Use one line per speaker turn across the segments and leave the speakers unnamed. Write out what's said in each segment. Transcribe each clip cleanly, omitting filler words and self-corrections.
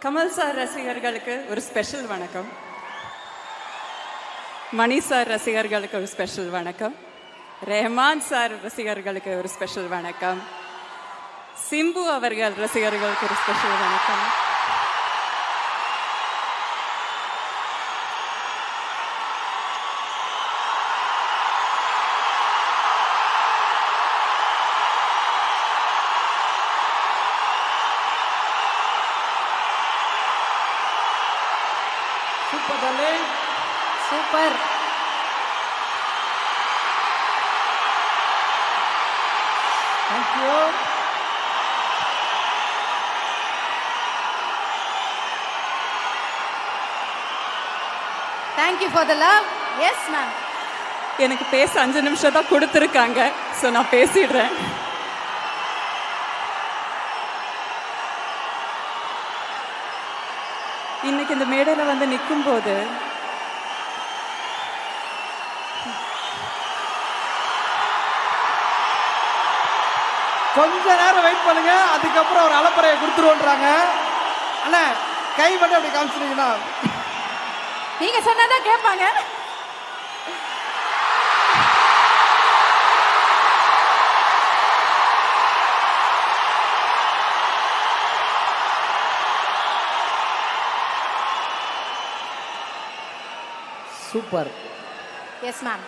Kamal sir ரசிகர்களுக்கு ஒரு special வணக்கம். மணி சார் ரசிகர்களுக்கு ஒரு ஸ்பெஷல் வணக்கம். ரெஹ்மான் சார் ரசிகர்களுக்கு ஒரு ஸ்பெஷல் வணக்கம். சிம்பு அவர்கள் ரசிகர்களுக்கு ஒரு ஸ்பெஷல் வணக்கம்.
Super darling,
super.
Thank you.
Thank you for the love. Yes ma'am.
எனக்கு பேச 5 நிமிஷம் தான் கொடுத்துருக்காங்க. ஸோ நான் பேசிடுறேன். இன்னைக்கு இந்த மேடையில் வந்து நிற்கும்போது
கொஞ்ச நேரம் வெயிட் பண்ணுங்க, அதுக்கப்புறம் ஒரு அலப்பறையை கொடுத்துருவோன்றாங்க. அண்ணா கை மட்டும் அப்படி காமிச்சிட்டீங்கன்னா
நீங்க சொன்னாதான் கேட்பாங்க.
சூப்பர்.
Yes ma'am.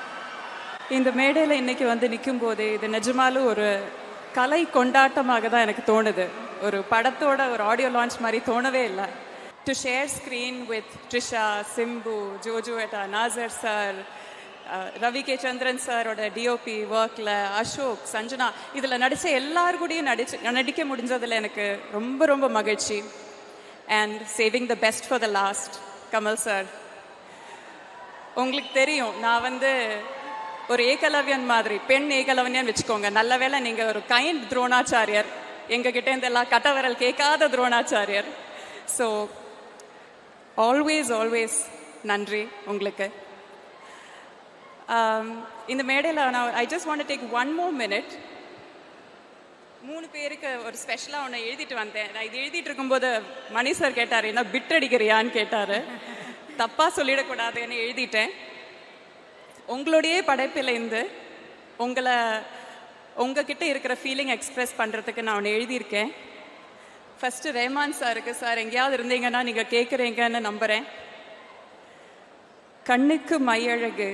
இந்த மேடையில் இன்னைக்கு வந்து நிற்கும் போது இது நிஜமாலும் ஒரு கலை கொண்டாட்டமாக தான் எனக்கு தோணுது. ஒரு படத்தோட ஒரு ஆடியோ லான்ச் மாதிரி தோணவே இல்லை. To share screen with Trisha, Simbu, ஜோஜுவேட்டா, நாசர் சார், ரவி கே சந்திரன் சாரோட டிஓபி ஒர்க்கில், அசோக், சஞ்சனா, இதில் நடித்த எல்லாருக்கூடையும் நடிக்க முடிஞ்சதில் எனக்கு ரொம்ப ரொம்ப மகிழ்ச்சி. And saving the best for the last, Kamal sir. உங்களுக்கு தெரியும், நான் வந்து ஒரு ஏகலவ்யன் மாதிரி, பெண் ஏகலவ்யன் வச்சுக்கோங்க. நல்ல வேளை நீங்கள் ஒரு கைண்ட் துரோணாச்சாரியர், எங்ககிட்ட இருந்து எல்லாம் கட்டவரல் கேட்காத துரோணாச்சாரியர். ஸோ ஆல்வேஸ் நன்றி உங்களுக்கு. இந்த மேடையில் நான் I just want to take 1 more minute. 3 பேருக்கு ஒரு ஸ்பெஷலாக ஒன்று எழுதிட்டு வந்தேன். நான் இது எழுதிட்டு இருக்கும்போது மணி சார் கேட்டார், என்ன பிட் அடிக்கிறியான்னு கேட்டார். தப்பாக சொல்லிடக்கூடாதுன்னு எழுதிட்டேன். உங்களுடைய படைப்பிலேருந்து உங்ககிட்ட இருக்கிற ஃபீலிங் எக்ஸ்ப்ரெஸ் பண்ணுறதுக்கு நான் ஒன்று எழுதியிருக்கேன். ஃபஸ்ட்டு ரெஹ்மான் சாருக்கு, சார் எங்கேயாவது இருந்தீங்கன்னா நீங்கள் கேட்குறீங்கன்னு நம்புகிறேன். கண்ணுக்கு மையழகு,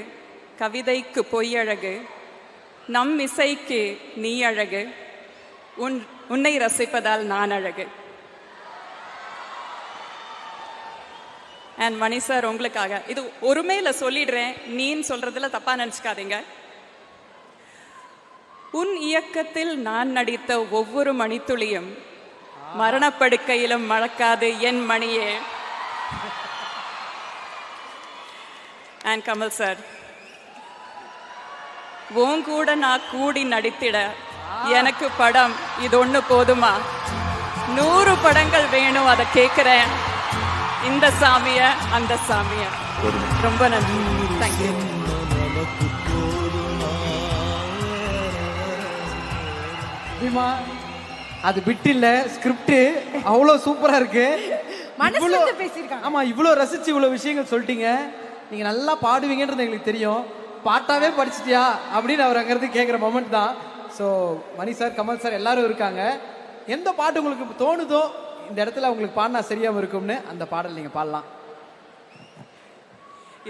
கவிதைக்கு பொய்யழகு, நம் இசைக்கு நீ அழகு, உன்னை ரசிப்பதால் நான் அழகு. அண்ட் மணி சார் உங்களுக்காக இது ஒருமையில சொல்லிடுறேன், நீன்னு சொல்றதுல தப்பா நினைச்சுக்காதீங்க. உன் இயக்கத்தில் நான் நடித்த ஒவ்வொரு மணித்துளியும் மரணப்படுக்கையிலும் மறக்காது என் மணியே. அண்ட் கமல் சார், உன் கூட நான் கூடி நடித்திட எனக்கு படம் இது ஒன்று போதுமா? 100 படங்கள் வேணும், அதை கேட்குறேன். இந்த சாமிய அந்த சாமிய. ரொம்ப நன்றி. தேங்க்யூ.
அது பிட் இல்ல, ஸ்கிரிப்ட். அவ்வளோ சூப்பரா இருக்கு.
மனசுல பேசிருக்காங்க.
ஆமா, இவ்வளோ ரசிச்சு இவ்வளோ விஷயங்கள் சொல்லிட்டீங்க. நீங்க நல்லா பாடுவீங்கன்றது எங்களுக்கு தெரியும். பாட்டாவே படிச்சிட்டியா அப்படின்னு அவர் அங்கிருந்து கேட்குற மொமெண்ட் தான். ஸோ மணி சார், கமல் சார் எல்லாரும் இருக்காங்க. எந்த பாட்டு உங்களுக்கு தோணுதோ இந்த இடத்துல உங்களுக்கு பாடினா சரியாம இருக்கும்னு அந்த பாடல் நீங்க பாடலாம்.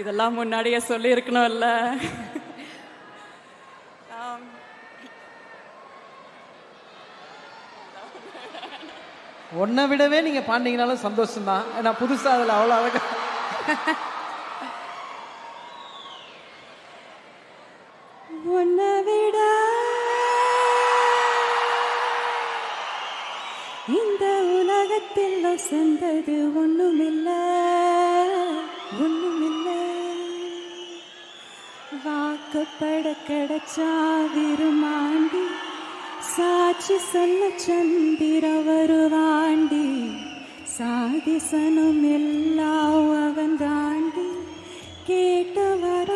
இதெல்லாம் முன்னாடியே சொல்லி இருக்கணும்ல.
ஒன்றை விடவே நீங்க பாண்டிங்கனாலும் சந்தோஷம் தான். ஏன்னா புதுசா அதில் அவ்வளோ அழகா.
ஒன்னை விட இந்த உலகத்தில் வசந்தது ஒண்ணுமில்ல, வாக்கப்பட கிடைச்சா விருமாண்டி, சாட்சி சொல்ல சந்திர வருவாண்டி, சாதிசனும் எல்லாம் அவன் தாண்டி, கேட்டவர்